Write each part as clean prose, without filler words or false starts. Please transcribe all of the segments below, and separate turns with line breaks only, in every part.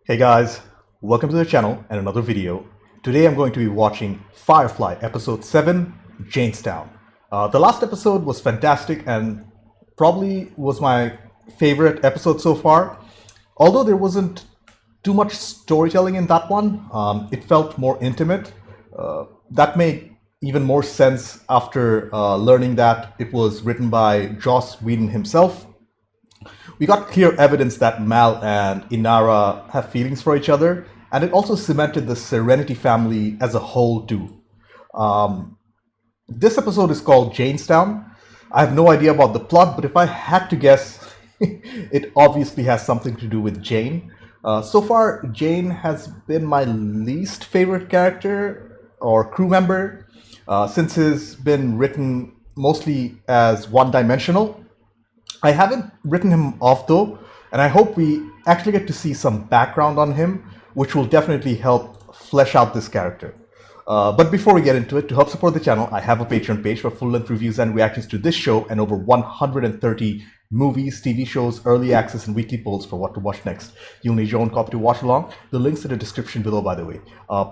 Hey guys, welcome to the channel and another video. Today I'm going to be watching Firefly episode 7, Jaynestown. The last episode was fantastic and probably was my favorite episode so far. Although there wasn't too much storytelling in that one, it felt more intimate. That made even more sense after learning that it was written by Joss Whedon himself. We got clear evidence that Mal and Inara have feelings for each other, and it also cemented the Serenity family as a whole too. This episode is called Jaynestown. I have no idea about the plot, but if I had to guess, it obviously has something to do with Jayne. So far, Jayne has been my least favorite character or crew member, since he's been written mostly as one-dimensional. I haven't written him off though, and I hope we actually get to see some background on him, which will definitely help flesh out this character. But before we get into it, to help support the channel, I have a Patreon page for full-length reviews and reactions to this show and over 130 movies, TV shows, early access, and weekly polls for what to watch next. You'll need your own copy to watch along. The link's in the description below, by the way.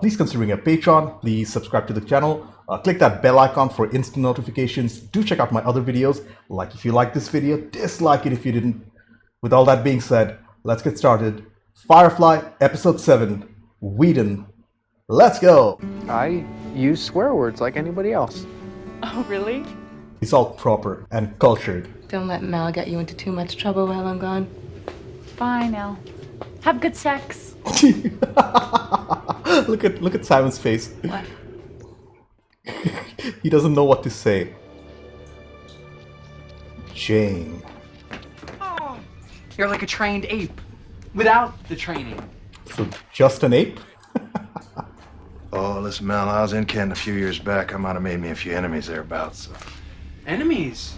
Please consider being a patron. Please subscribe to the channel. Click that bell icon for instant notifications. Do check out my other videos. Like if you like this video, dislike it if you didn't. With all that being said, let's get started. Firefly, episode 7, Whedon. Let's go!
I use swear words like anybody else.
Oh, really?
He's all proper and cultured.
Don't let Mal get you into too much trouble while I'm gone.
Fine, Al. Have good sex.
Look at Simon's face.
What?
He doesn't know what to say. Jayne.
You're like a trained ape without the training.
So just an ape?
Oh, listen, Mel, I was in Kent a few years back. I might have made me a few enemies thereabouts. So.
Enemies?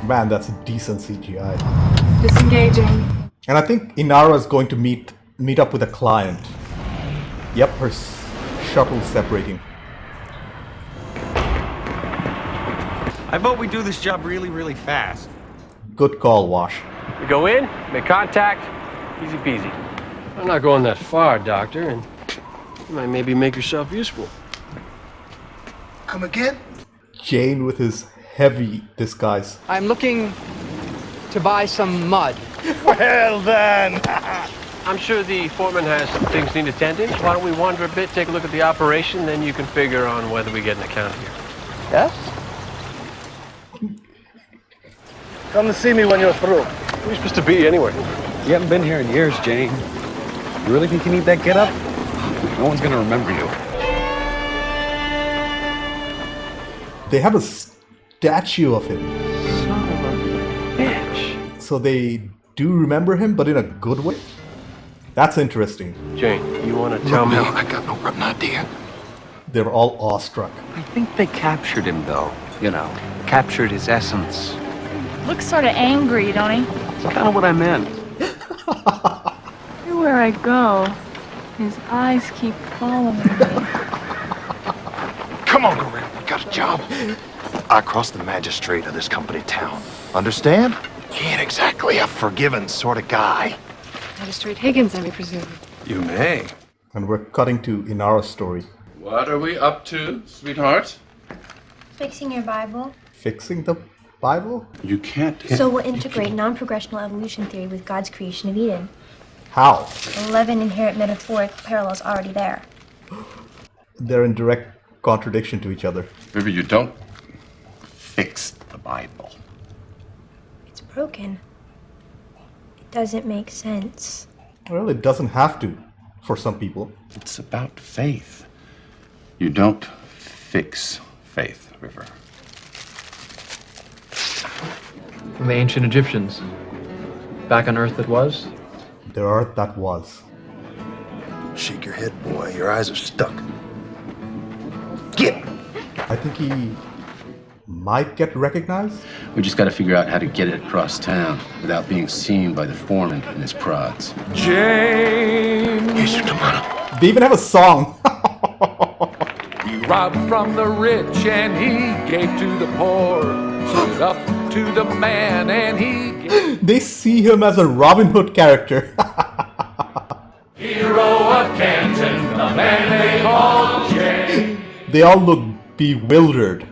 Man, that's a decent CGI.
Disengaging.
And I think Inara is going to meet up with a client. Yep, her shuttle's separating.
I vote we do this job really fast.
Good call, Wash.
We go in, make contact, easy peasy.
I'm not going that far, Doctor, and you might maybe make yourself useful.
Come again?
Jayne with his heavy disguise.
I'm looking to buy some mud.
Well then!
I'm sure the foreman has some things need attending. Why don't we wander a bit, take a look at the operation, then you can figure on whether we get an account here.
Yes?
Come to see me when you're through.
Who are you supposed to be anyway?
You haven't been here in years, Jayne. You really think you need that get-up? No one's gonna remember you.
They have a statue of him.
Son of a bitch.
So they do remember him, but in a good way? That's interesting.
Jayne, you want to tell me?
Mel, I got no rotten idea.
They're all awestruck.
I think they captured him, though. You know, captured his essence.
Looks sort of angry, don't he?
That's kind of what I meant.
Everywhere I go, his eyes keep following me.
Come on, Gorilla, we got a job. I crossed the magistrate of this company town. Understand? He ain't exactly a forgiving sort of guy.
Magistrate Higgins, I presume.
You may.
And we're cutting to Inara's story.
What are we up to, sweetheart?
Fixing your Bible.
Fixing the Bible?
You can't.
So we'll integrate non-progressional evolution theory with God's creation of Eden.
How?
11 inherent metaphoric parallels already there.
They're in direct contradiction to each other.
Baby, you don't fix the Bible.
It's broken. It doesn't make sense.
Well, it doesn't have to, for some people.
It's about faith. You don't fix faith, River.
From the ancient Egyptians. Back on Earth it was.
There are that was.
Shake your head, boy. Your eyes are stuck. Get!
I think he might get recognized.
We just gotta figure out how to get it across town without being seen by the foreman and his prods.
Jayne!
Here's your tomato.
They even have a song.
He robbed from the rich and he gave to the poor. Stood up to the man and he gave...
They see him as a Robin Hood character.
Hero of Canton, the man they call Jayne.
They all look bewildered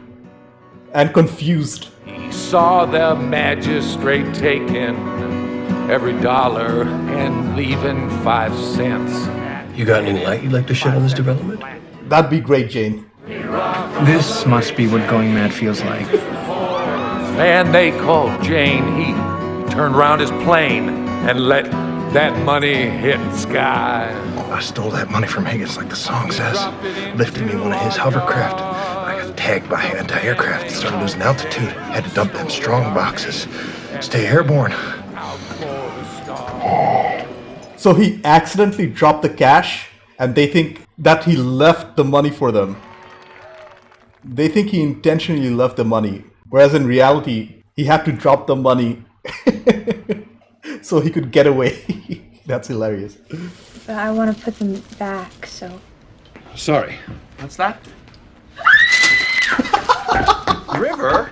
and confused.
He saw the magistrate taking every dollar and leaving 5 cents.
You got any light you'd like to shed on this development?
That'd be great, Jayne.
This must be what going mad feels like.
And they called Jayne. He turned around his plane and let that money hit the sky.
I stole that money from Higgins like the song says. Lifted me one of his hovercraft. I got tagged by anti-aircraft, started losing altitude. Had to dump them strong boxes. Stay airborne.
So he accidentally dropped the cash, and they think that he left the money for them. They think he intentionally left the money, whereas in reality, he had to drop the money so he could get away. That's hilarious.
But I want to put them back, so...
Sorry.
What's that?
River?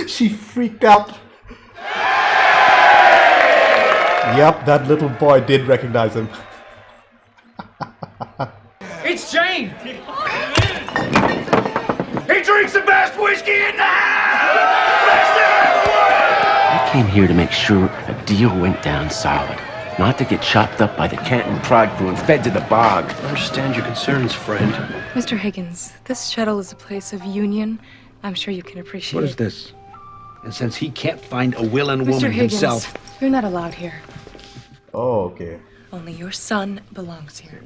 She freaked out. Yep, that little boy did recognize him.
It's Jayne!
He drinks the best whiskey in the house!
I came here to make sure a deal went down solid, not to get chopped up by the Canton Prod crew and fed to the bog.
I understand your concerns, friend.
Mr. Higgins, this shuttle is a place of union. I'm sure you can appreciate
What is
it.
this? And since he can't find a willing
Mr.
woman
Higgins,
himself...
you're not allowed here.
Oh, okay.
Only your son belongs here.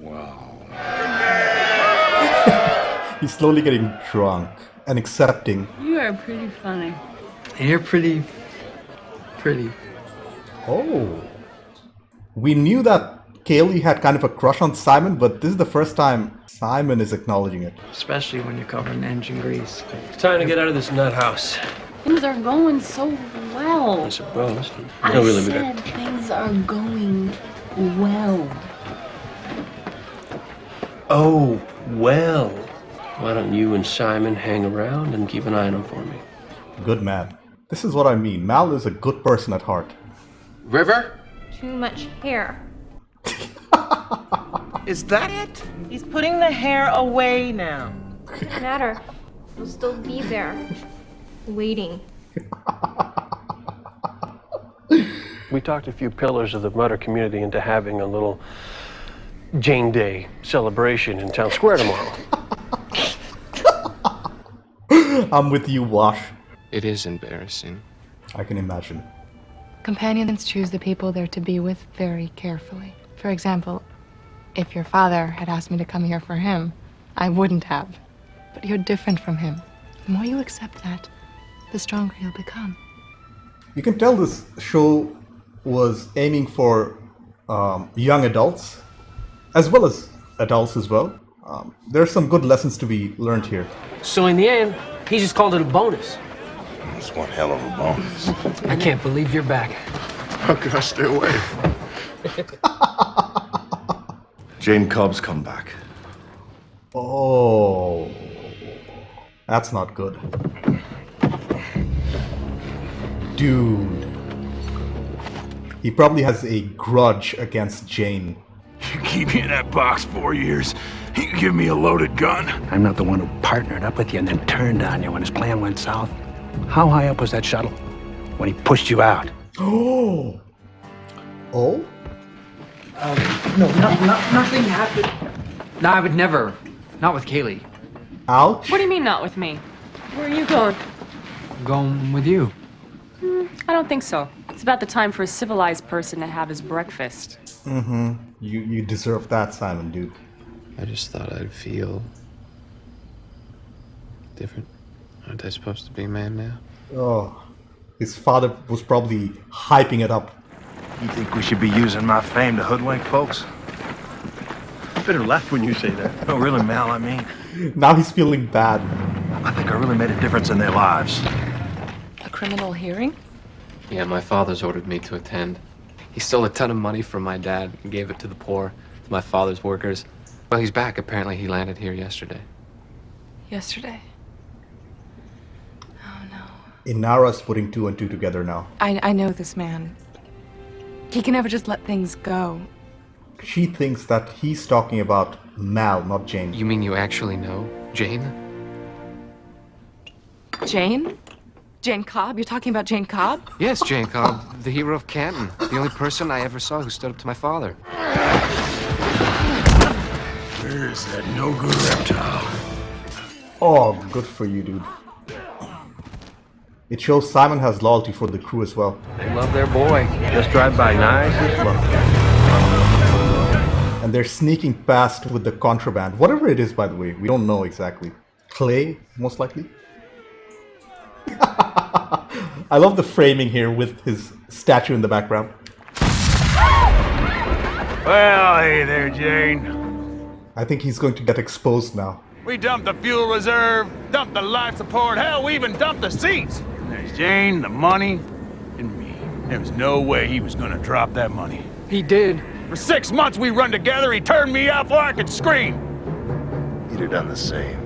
He's slowly getting drunk and accepting.
You are pretty funny.
And you're pretty...
Oh. We knew that Kaylee had kind of a crush on Simon, but this is the first time Simon is acknowledging it.
Especially when you're covered in engine grease.
It's time to get out of this nut house.
Things are going so well.
I suppose.
I
No, really,
said things are going well.
Oh, well. Why don't you and Simon hang around and keep an eye on him for me?
Good man. This is what I mean. Mal is a good person at heart.
River?
Too much hair.
Is that it?
He's putting the hair away now.
Doesn't matter. We'll still be there. Waiting.
We talked a few pillars of the murder community into having a little Jayne Day celebration in Town Square tomorrow.
I'm with you, Wash.
It is embarrassing.
I can imagine.
Companions choose the people they're to be with very carefully. For example, if your father had asked me to come here for him, I wouldn't have. But you're different from him. The more you accept that, the stronger you'll become.
You can tell this show was aiming for young adults, as well as adults as well. There's some good lessons to be learned here.
So in the end, he just called it a bonus.
It's one hell of a bonus.
I can't believe you're back.
How could I stay away? Jayne Cobb's come back.
Oh, that's not good. Dude. He probably has a grudge against Jayne.
You keep me in that box 4 years. You give me a loaded gun.
I'm not the one who partnered up with you and then turned on you when his plan went south. How high up was that shuttle when he pushed you out?
Oh. Oh?
Nothing happened. No, I would never. Not with Kaylee.
Ouch.
What do you mean not with me? Where are you going?
I'm going with you.
I don't think so. It's about the time for a civilized person to have his breakfast.
Mm-hmm. You deserve that, Simon, dude.
I just thought I'd feel different. Aren't I supposed to be a man now?
Oh. His father was probably hyping it up.
You think we should be using my fame to hoodwink folks? Better laugh when you say that. No, really, Mal, I mean.
Now he's feeling bad.
I think I really made a difference in their lives.
A criminal hearing?
Yeah, my father's ordered me to attend. He stole a ton of money from my dad and gave it to the poor, to my father's workers. Well, he's back. Apparently, he landed here yesterday.
Yesterday? Oh, no.
Inara's putting two and two together now.
I know this man. He can never just let things go.
She thinks that he's talking about Mal, not Jayne.
You mean you actually know Jayne?
Jayne? Jayne Cobb? You're talking about Jayne Cobb?
Yes, Jayne Cobb, the hero of Canton. The only person I ever saw who stood up to my father.
Where's that no-good reptile?
Oh, good for you, dude. It shows Simon has loyalty for the crew as well.
They love their boy. Just drive by nice and slow.
And they're sneaking past with the contraband. Whatever it is, by the way, we don't know exactly. Clay, most likely. I love the framing here with his statue in the background.
Well, hey there, Jayne.
I think he's going to get exposed now.
We dumped the fuel reserve, dumped the life support, hell, we even dumped the seats. And there's Jayne, the money, and me. There was no way he was gonna drop that money.
He did.
For 6 months we run together, he turned me out before I could scream.
You'd have done the same.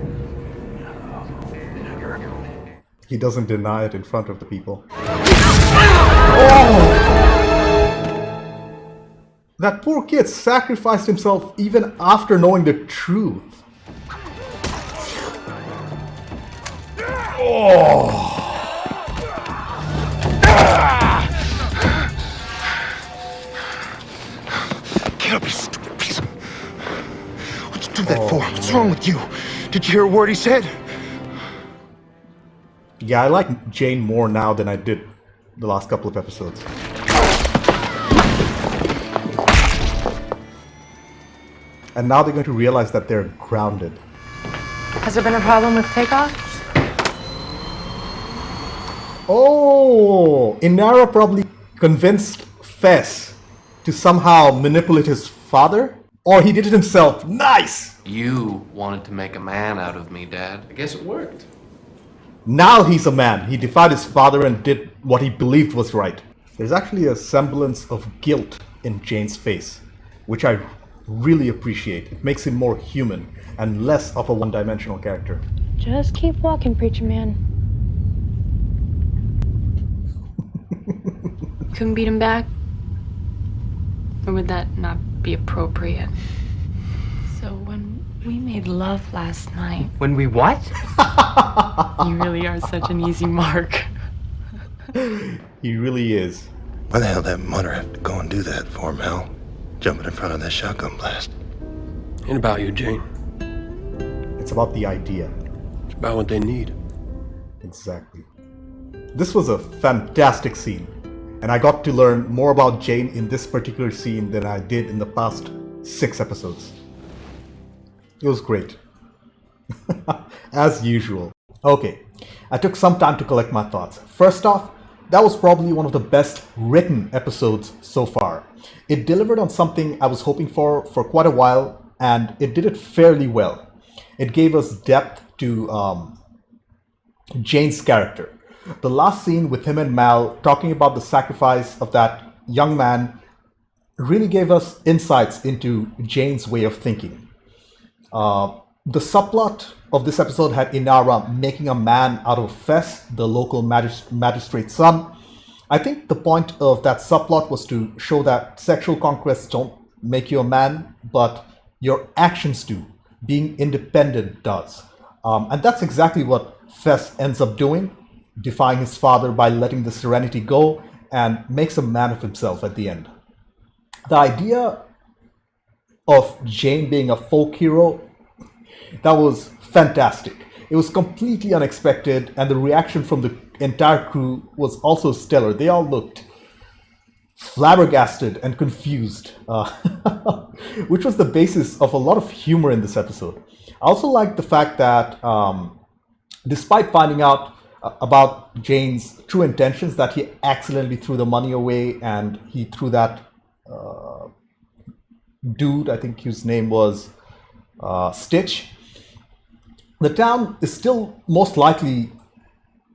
He doesn't deny it in front of the people. That poor kid sacrificed himself even after knowing the truth.
Get up, you stupid piece of... What'd you do that for? What's wrong with you? Did you hear a word he said?
Yeah, I like Jayne more now than I did the last couple of episodes. And now they're going to realize that they're grounded.
Has there been a problem with takeoff?
Oh, Inara probably convinced Fess to somehow manipulate his father? Or he did it himself. Nice!
You wanted to make a man out of me, Dad. I guess it worked.
Now he's a man. He defied his father and did what he believed was right. There's actually a semblance of guilt in Jayne's face, which I really appreciate. It makes him more human and less of a one-dimensional character.
Just keep walking, preacher man.
Couldn't beat him back? Or would that not be appropriate?
So when we made love last night...
When we what?
You really are such an easy mark.
He really is.
Why the hell that mother had to go and do that for, Mel? Jumping in front of that shotgun blast.
Ain't about you, Jayne.
It's about the idea.
It's about what they need.
Exactly. This was a fantastic scene. And I got to learn more about Jayne in this particular scene than I did in the past 6 episodes. It was great. As usual. Okay, I took some time to collect my thoughts. First off, that was probably one of the best written episodes so far. It delivered on something I was hoping for quite a while, and it did it fairly well. It gave us depth to Jayne's character. The last scene with him and Mal talking about the sacrifice of that young man really gave us insights into Jayne's way of thinking. The subplot of this episode had Inara making a man out of Fess, the local magistrate's son. I think the point of that subplot was to show that sexual conquests don't make you a man, but your actions do. Being independent does. And that's exactly what Fess ends up doing, defying his father by letting the serenity go, and makes a man of himself at the end. The idea of Jayne being a folk hero, that was fantastic. It was completely unexpected, and the reaction from the entire crew was also stellar. They all looked flabbergasted and confused, which was the basis of a lot of humor in this episode. I also liked the fact that despite finding out about Jayne's true intentions, that he accidentally threw the money away, and he threw that dude, I think his name was Stitch. The town is still most likely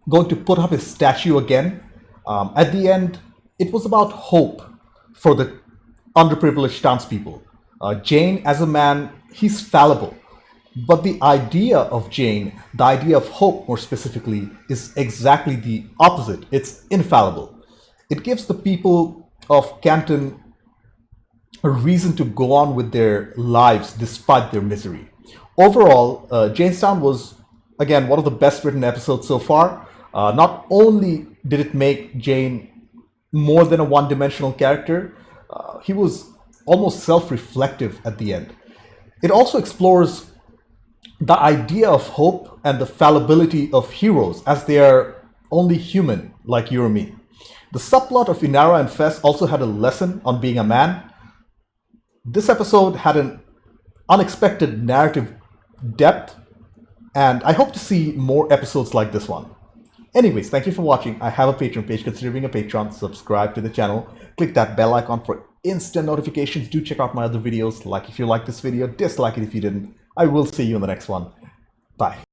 going to put up his statue again. At the end, it was about hope for the underprivileged townspeople. Jayne, as a man, he's fallible. But the idea of Jayne, the idea of hope more specifically, is exactly the opposite. It's infallible. It gives the people of Canton a reason to go on with their lives despite their misery. Overall, Jaynestown was, again, one of the best written episodes so far. Not only did it make Jayne more than a one-dimensional character, he was almost self-reflective at the end. It also explores the idea of hope and the fallibility of heroes as they are only human like you or me. The subplot of Inara and Fess also had a lesson on being a man. This episode had an unexpected narrative depth, and I hope to see more episodes like this one. Anyways, thank you for watching. I have a Patreon page. Consider being a patron. Subscribe to the channel. Click that bell icon for instant notifications. Do check out my other videos. Like if you like this video, dislike it if you didn't. I will see you in the next one. Bye.